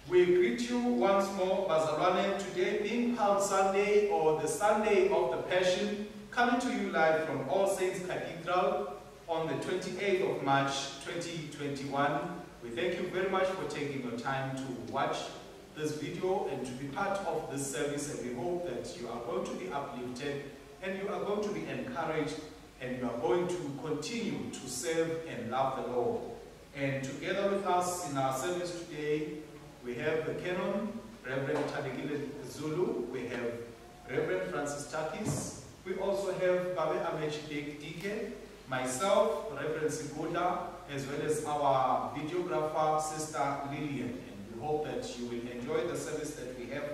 We greet you once more, Bazalwane, today being Palm Sunday, or the Sunday of the Passion, coming to you live from All Saints Cathedral on the 28th of March 2021. We thank you very much for taking your time to watch this video and to be part of this service, and we hope that you are going to be uplifted and you are going to be encouraged and you are going to continue to serve and love the Lord. And together with us in our service today, we have the Canon, Reverend Tadegile Zulu, we have Reverend Francis Takis, we also have Mbabane Dike, myself, Reverend Sigudla, as well as our videographer, Sister Lillian. And we hope that you will enjoy the service that we have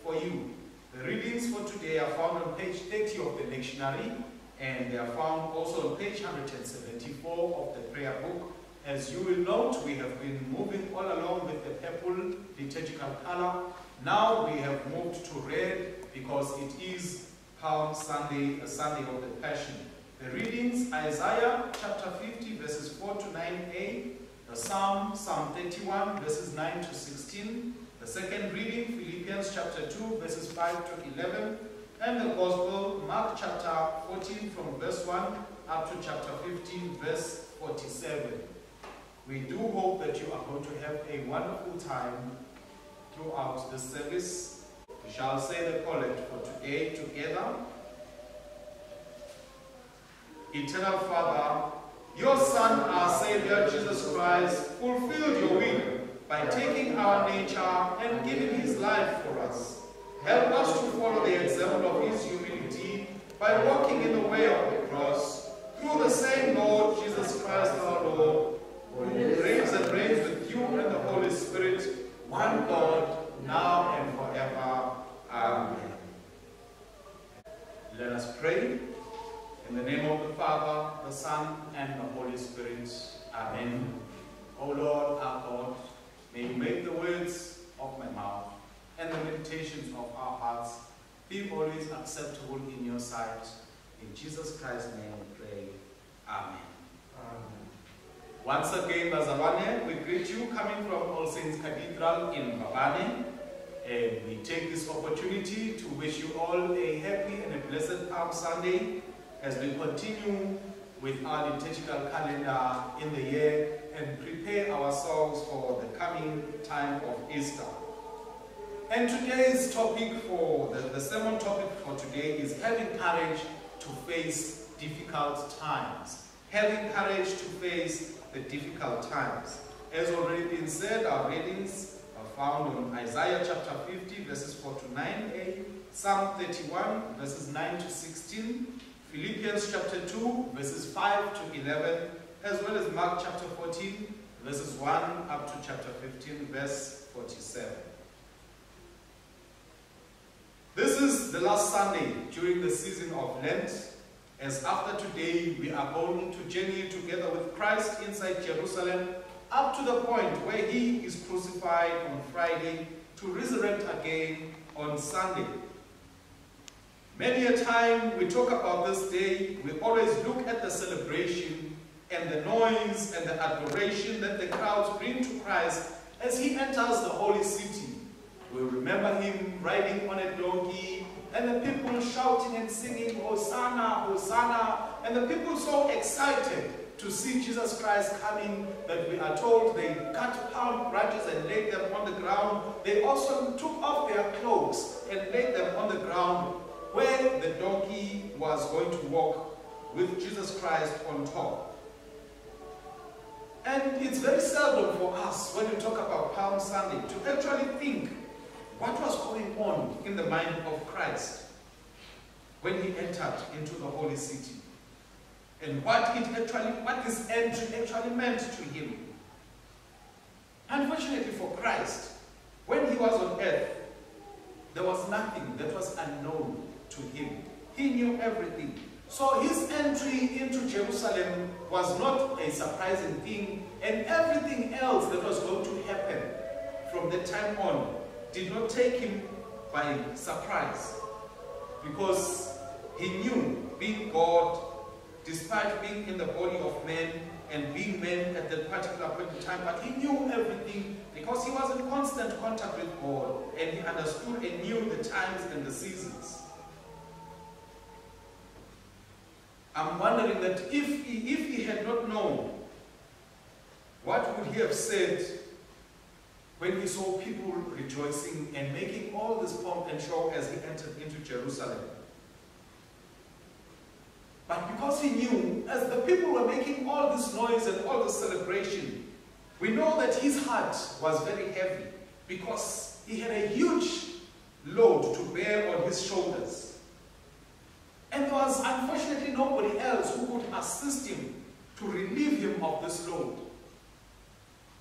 for you. The readings for today are found on page 30 of the lectionary, and they are found also on page 174 of the prayer book. As you will note, we have been moving all along with the purple liturgical color. Now we have moved to red because it is Palm Sunday, a Sunday of the Passion. The readings: Isaiah chapter 50 verses 4 to 9a, the Psalm 31 verses 9 to 16, the second reading Philippians chapter 2 verses 5 to 11, and the Gospel Mark chapter 14 from verse 1 up to chapter 15 verse 47. We do hope that you are going to have a wonderful time throughout the service. We shall say the collect for today together. Eternal Father, your Son, our Savior, Jesus Christ, fulfilled your will by taking our nature and giving his life for us. Help us to follow the example of his humility by walking in the way of the cross, through the same Lord Jesus Christ our Lord, who lives and reigns with you and the Holy Spirit, one God, now and forever. Amen. Let us pray. In the name of the Father, the Son, and the Holy Spirit. Amen. O Lord, our God, may you make the words of my mouth and the meditations of our hearts be always acceptable in your sight. In Jesus Christ's name we pray. Amen. Once again, Bazalwane, we greet you coming from All Saints Cathedral in Mbabane. And we take this opportunity to wish you all a happy and a blessed Palm Sunday as we continue with our liturgical calendar in the year and prepare ourselves for the coming time of Easter. And today's topic the sermon topic for today is having courage to face difficult times. Having courage to face the difficult times. As already been said, our readings are found on Isaiah chapter 50 verses 4 to 9a, Psalm 31 verses 9 to 16, Philippians chapter 2 verses 5 to 11, as well as Mark chapter 14 verses 1 up to chapter 15 verse 47. This is the last Sunday during the season of Lent, as after today we are going to journey together with Christ inside Jerusalem up to the point where he is crucified on Friday to resurrect again on Sunday. Many a time we talk about this day, we always look at the celebration and the noise and the adoration that the crowds bring to Christ as he enters the holy city. We remember him riding on a donkey and the people shouting and singing, Hosanna, Hosanna, and the people so excited to see Jesus Christ coming that we are told they cut palm branches and laid them on the ground. They also took off their cloaks and laid them on the ground where the donkey was going to walk with Jesus Christ on top. And it's very seldom for us, when we talk about Palm Sunday, to actually think what was going on in the mind of Christ when he entered into the holy city, and what this entry actually meant to him. Unfortunately for Christ, when he was on earth, there was nothing that was unknown to him. He knew everything. So his entry into Jerusalem was not a surprising thing, and everything else that was going to happen from that time on did not take him by surprise, because he knew, being God, despite being in the body of man and being man at that particular point in time, but he knew everything because he was in constant contact with God, and he understood and knew the times and the seasons. I'm wondering that if he had not known, what would he have said when he saw people rejoicing and making all this pomp and show as he entered into Jerusalem? But because he knew, as the people were making all this noise and all this celebration, we know that his heart was very heavy because he had a huge load to bear on his shoulders. And there was unfortunately nobody else who could assist him to relieve him of this load.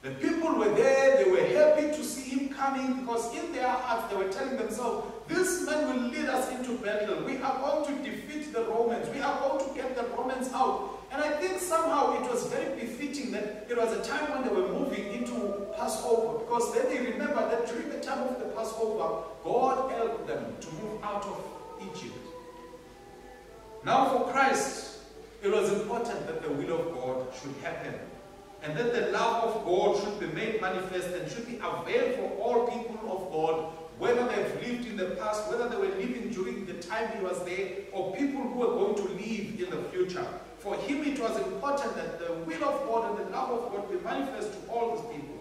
The people were there, they were happy to see him coming because in their hearts they were telling themselves, this man will lead us into battle. We are going to defeat the Romans. We are going to get the Romans out. And I think somehow it was very befitting that it was a time when they were moving into Passover, because then they remember that during the time of the Passover, God helped them to move out of Egypt. Now for Christ, it was important that the will of God should happen, and that the love of God should be made manifest and should be availed for all people of God, whether they've lived in the past, whether they were living during the time he was there, or people who are going to live in the future. For him it was important that the will of God and the love of God be manifest to all these people.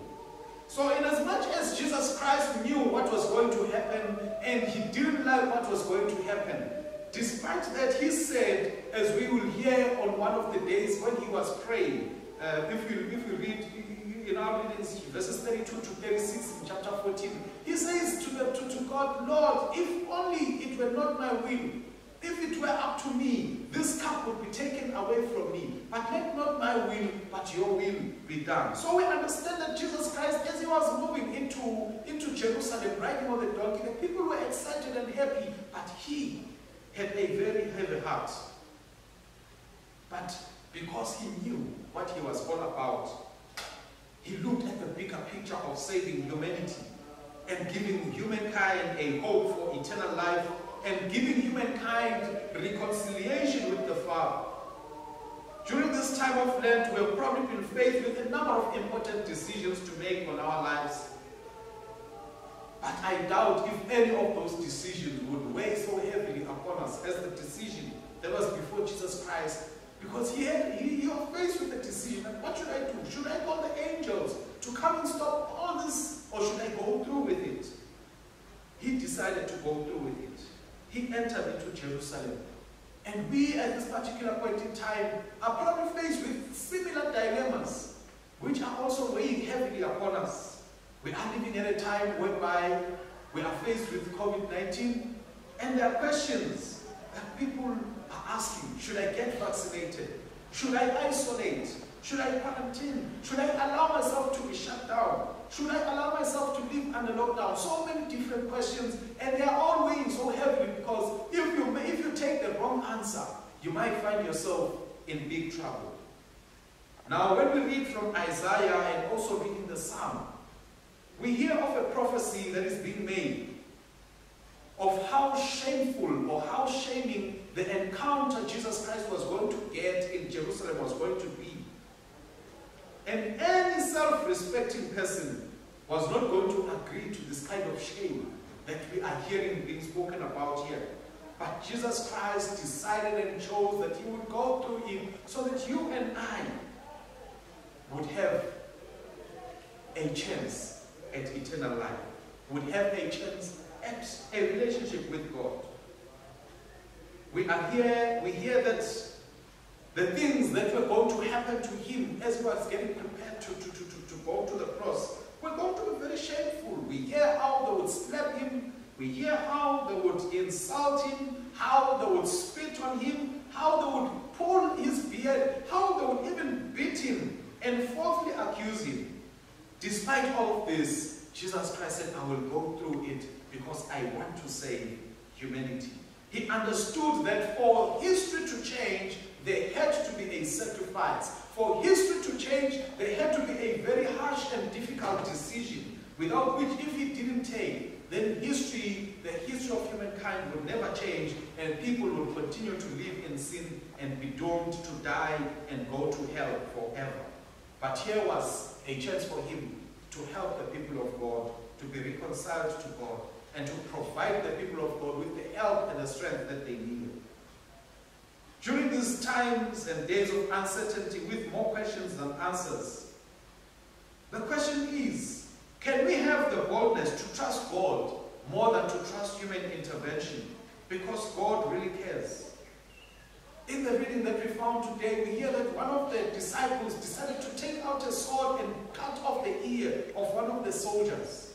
So in as much as Jesus Christ knew what was going to happen, and he didn't like what was going to happen, despite that he said, as we will hear on one of the days when he was praying, if you read in our readings, verses 32 to 36 in chapter 14, he says to God, Lord, if only it were not my will, if it were up to me, this cup would be taken away from me. But let not my will, but your will be done. So we understand that Jesus Christ, as he was moving into Jerusalem, riding on the donkey, the people were excited and happy, but he had a very heavy heart. But because he knew what he was all about, he looked at the bigger picture of saving humanity and giving humankind a hope for eternal life and giving humankind reconciliation with the Father. During this time of Lent, we have probably been faced with a number of important decisions to make on our lives. But I doubt if any of those decisions would weigh so heavily upon us as the decision that was before Jesus Christ. Because he was faced with the decision, what should I do? Should I call the angels to come and stop all this, or should I go through with it? He decided to go through with it. He entered into Jerusalem. And we at this particular point in time are probably faced with similar dilemmas, which are also weighing heavily upon us. We are living at a time whereby we are faced with COVID-19, and there are questions that people are asking. Should I get vaccinated? Should I isolate? Should I quarantine? Should I allow myself to be shut down? Should I allow myself to live under lockdown? So many different questions, and they are all weighing so heavily because if you take the wrong answer, you might find yourself in big trouble. Now, when we read from Isaiah and also reading the Psalm, we hear of a prophecy that is being made of how shameful or how shaming the encounter Jesus Christ was going to get in Jerusalem was going to be. And any self-respecting person was not going to agree to this kind of shame that we are hearing being spoken about here. But Jesus Christ decided and chose that he would go through it so that you and I would have a chance at eternal life, would have a chance at a relationship with God. We hear that the things that were going to happen to him as he was getting prepared to go to the cross were going to be very shameful. We hear how they would slap him, we hear how they would insult him, how they would spit on him, how they would pull his beard, how they would even beat him and falsely accuse him. Despite all of this, Jesus Christ said, I will go through it because I want to save humanity. He understood that for history to change, there had to be a sacrifice. For history to change, there had to be a very harsh and difficult decision, without which, if he didn't take, then the history of humankind would never change, and people would continue to live in sin and be doomed to die and go to hell forever. But here was a chance for him to help the people of God to be reconciled to God and to provide the people of God with the help and the strength that they need. During these times and days of uncertainty with more questions than answers, the question is, can we have the boldness to trust God more than to trust human intervention? Because God really cares. In the reading that we found today, we hear that one of the disciples decided to take out a sword and cut off the ear of one of the soldiers.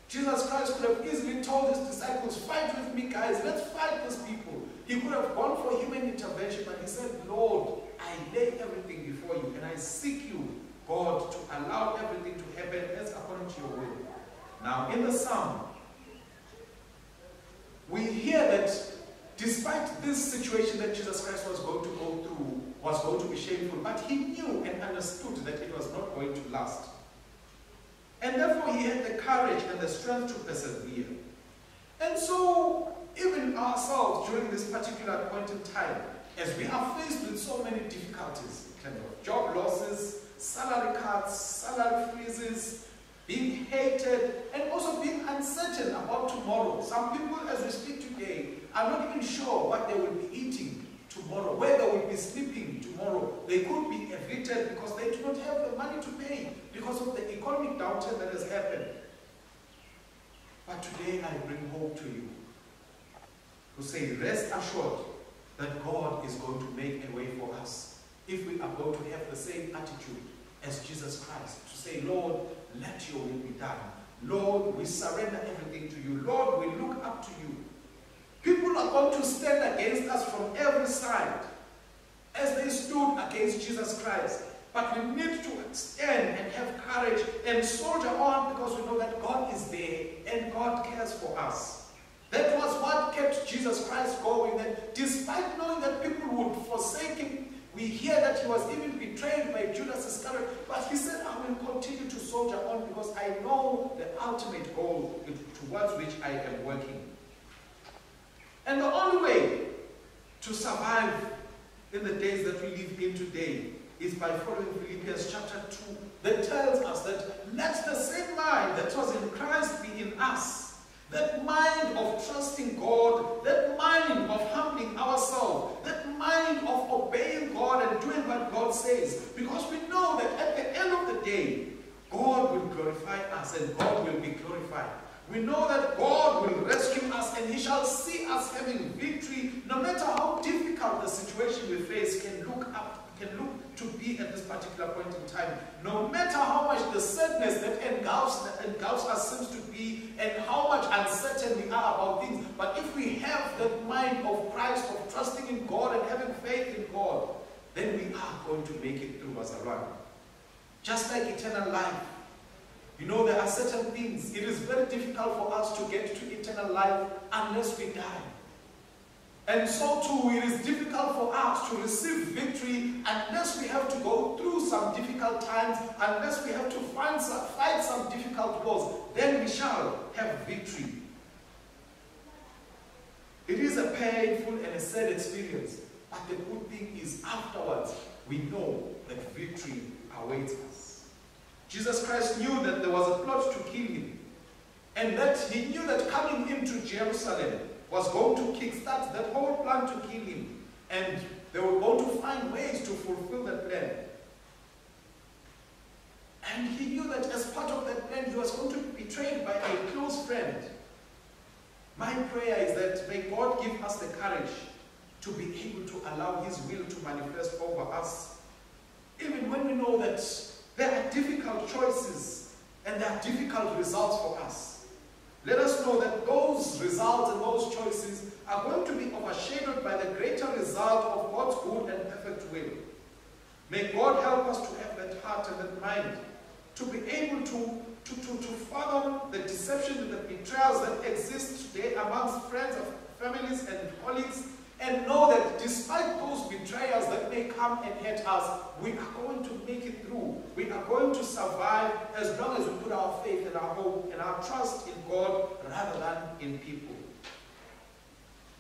Jesus Christ could have easily told his disciples, fight with me guys, let's fight these people. He could have gone for human intervention, but he said, Lord, I lay everything before you and I seek you, God, to allow everything to happen as according to your will. Now in the psalm, we hear that despite this situation that Jesus Christ was going to go through, was going to be shameful, but he knew and understood that it was not going to last. And therefore he had the courage and the strength to persevere. And so, even ourselves during this particular point in time, as we are faced with so many difficulties in terms of job losses, salary cuts, salary freezes, being hated, and also being uncertain about tomorrow. Some people, as we speak today, are not even sure what they will be eating tomorrow, where they will be sleeping tomorrow. They could be evicted because they do not have the money to pay because of the economic downturn that has happened. But today I bring hope to you, to say, rest assured that God is going to make a way for us if we are going to have the same attitude as Jesus Christ, to say, Lord, let your will be done. Lord, we surrender everything to you. Lord, we look up to you. People are going to stand against us from every side as they stood against Jesus Christ. But we need to stand and have courage and soldier on because we know that God is there and God cares for us. That was what kept Jesus Christ going. That despite knowing that people would forsake him, we hear that he was even betrayed by Judas Iscariot, but he said, I will continue to soldier on because I know the ultimate goal towards which I am working. And the only way to survive in the days that we live in today is by following Philippians chapter 2 that tells us that let the same mind that was in Christ be in us. That mind of trusting God, that mind of humbling ourselves, that mind of obeying God and doing what God says. Because we know that at the end of the day, God will glorify us and God will be glorified. We know that God will rescue us and he shall see us having victory no matter how difficult the situation we face can look to be at this particular point in time. No matter how much the sadness that engulfs us seems to be and how much uncertain we are about things. But if we have that mind of Christ, of trusting in God and having faith in God, then we are going to make it through Bazalwane. Just like eternal life. You know, there are certain things. It is very difficult for us to get to eternal life unless we die. And so too, it is difficult for us to receive victory unless we have to go through some difficult times, unless we have to fight some difficult wars. Then we shall have victory. It is a painful and a sad experience, but the good thing is afterwards, we know that victory awaits us. Jesus Christ knew that there was a plot to kill him, and that he knew that coming into Jerusalem was going to kickstart that whole plan to kill him. And they were going to find ways to fulfill that plan. And he knew that as part of that plan, he was going to be betrayed by a close friend. My prayer is that may God give us the courage to be able to allow his will to manifest over us. Even when we know that there are difficult choices and there are difficult results for us. Let us know that those results and those choices are going to be overshadowed by the greater result of God's good and perfect will. May God help us to have that heart and that mind, to be able to fathom the deception and the betrayals that exist today amongst friends, families, and colleagues, and know that despite those betrayals that may come and hurt us, we are going to make it through. We are going to survive as long as we put our faith and our hope and our trust in God rather than in people.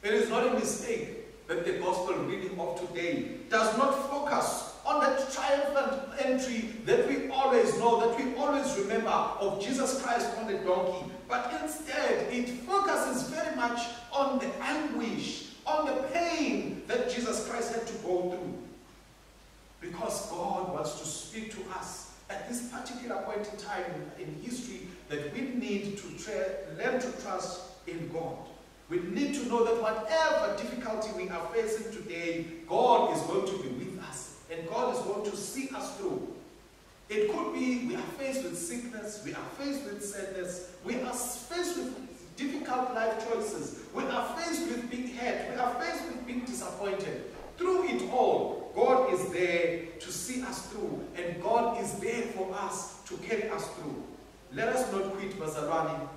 It is not a mistake that the gospel reading of today does not focus on on that triumphant entry that we always know, that we always remember of Jesus Christ on the donkey. But instead, it focuses very much on the anguish, on the pain that Jesus Christ had to go through. Because God wants to speak to us at this particular point in time in history that we need to learn to trust in God. We need to know that whatever difficulty we are facing today, God is going to be with us. And God is going to see us through. It could be we are faced with sickness, we are faced with sadness, we are faced with difficult life choices, we are faced with being hurt, we are faced with being disappointed. Through it all, God is there to see us through, and God is there for us to carry us through. Let us not quit Bazalwane.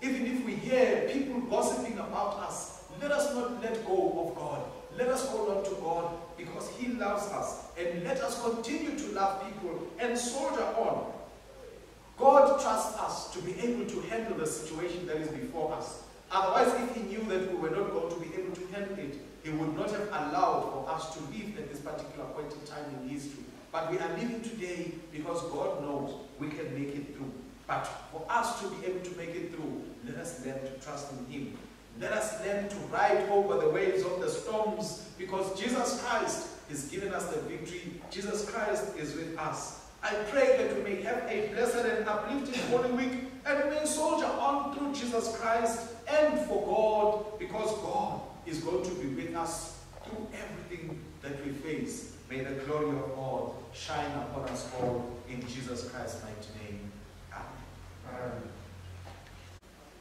Even if we hear people gossiping about us, let us not let go of God. Let us hold on to God because He loves us. And let us continue to love people and soldier on. God trusts us to be able to handle the situation that is before us. Otherwise, if He knew that we were not going to be able to handle it, He would not have allowed for us to live at this particular point in time in history. But we are living today because God knows we can make it through. But for us to be able to make it through, let us learn to trust in Him. Let us learn to ride over the waves of the storms because Jesus Christ has given us the victory. Jesus Christ is with us. I pray that we may have a blessed and uplifting Holy Week and we may soldier on through Jesus Christ and for God because God is going to be with us through everything that we face. May the glory of God shine upon us all in Jesus Christ's mighty name. Amen.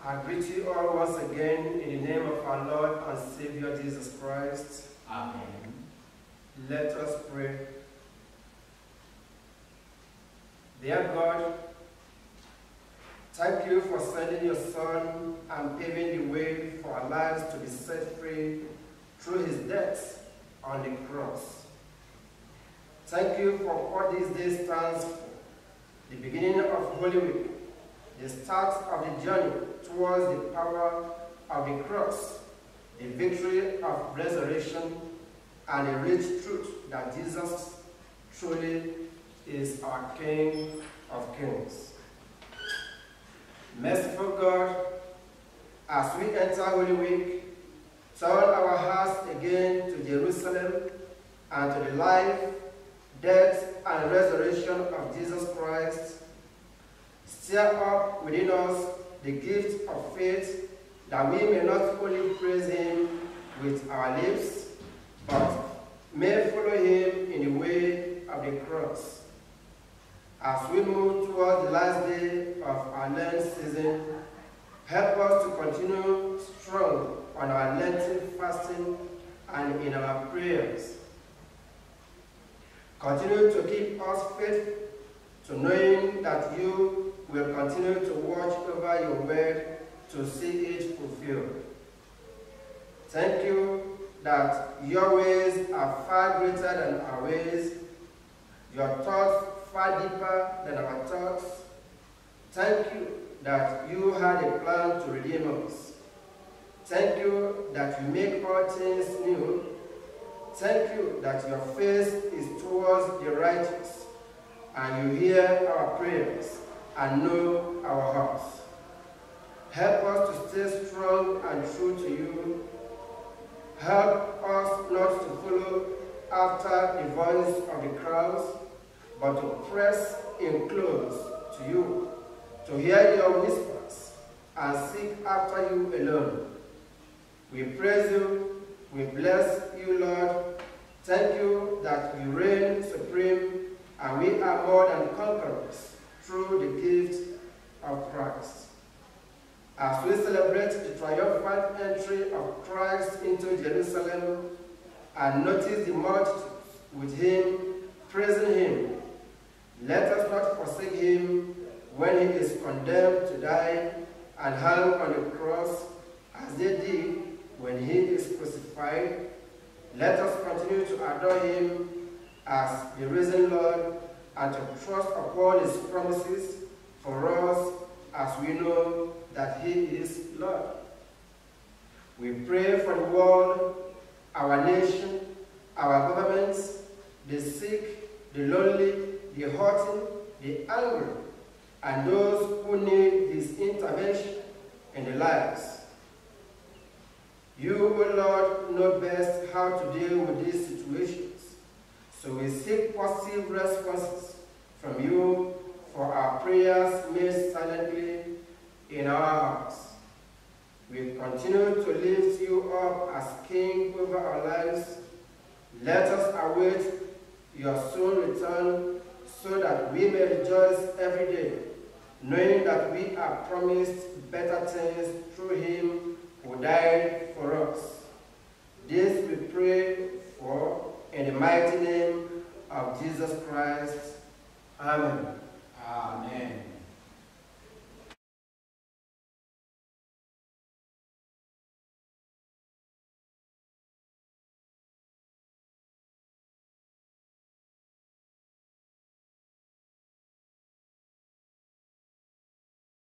I greet you all once again in the name of our Lord and Savior Jesus Christ. Amen. Let us pray. Dear God, thank you for sending your Son and paving the way for our lives to be set free through His death on the cross. Thank you for what this day stands for, the beginning of Holy Week, the start of the journey towards the power of the cross, the victory of resurrection, and the rich truth that Jesus truly is our King of Kings. Merciful God, as we enter Holy Week, turn our hearts again to Jerusalem and to the life, death, and resurrection of Jesus Christ. Stir up within us the gift of faith that we may not only praise Him with our lips, but may follow Him in the way of the cross. As we move towards the last day of our Lent season, help us to continue strong on our Lenten fasting and in our prayers. Continue to keep us faithful to knowing that you will continue to watch over your word to see it fulfilled. Thank you that your ways are far greater than our ways, your thoughts far deeper than our thoughts. Thank you that you had a plan to redeem us. Thank you that you make all things new. Thank you that your face is towards the righteous, and you hear our prayers and know our hearts. Help us to stay strong and true to you. Help us not to follow after the voice of the crowds, but to press in close to you, to hear your whispers and seek after you alone. We praise you, we bless you, Lord. Thank you that you reign supreme and we are more than conquerors through the gift of Christ. As we celebrate the triumphant entry of Christ into Jerusalem and notice the multitudes with Him, praising Him, let us not forsake Him when He is condemned to die and hung on the cross as they did when He is crucified. Let us continue to adore Him as the risen Lord and to trust upon His promises for us as we know that He is Lord. We pray for the world, our nation, our governments, the sick, the lonely, the hurting, the angry, and those who need His intervention in their lives. You, O Lord, know best how to deal with these situations, so we seek positive responses from you for our prayers made silently in our hearts. We continue to lift you up as King over our lives. Let us await your soon return so that we may rejoice every day, knowing that we are promised better things through Him who died for us. This we pray for in the mighty name of Jesus Christ. Amen. Amen.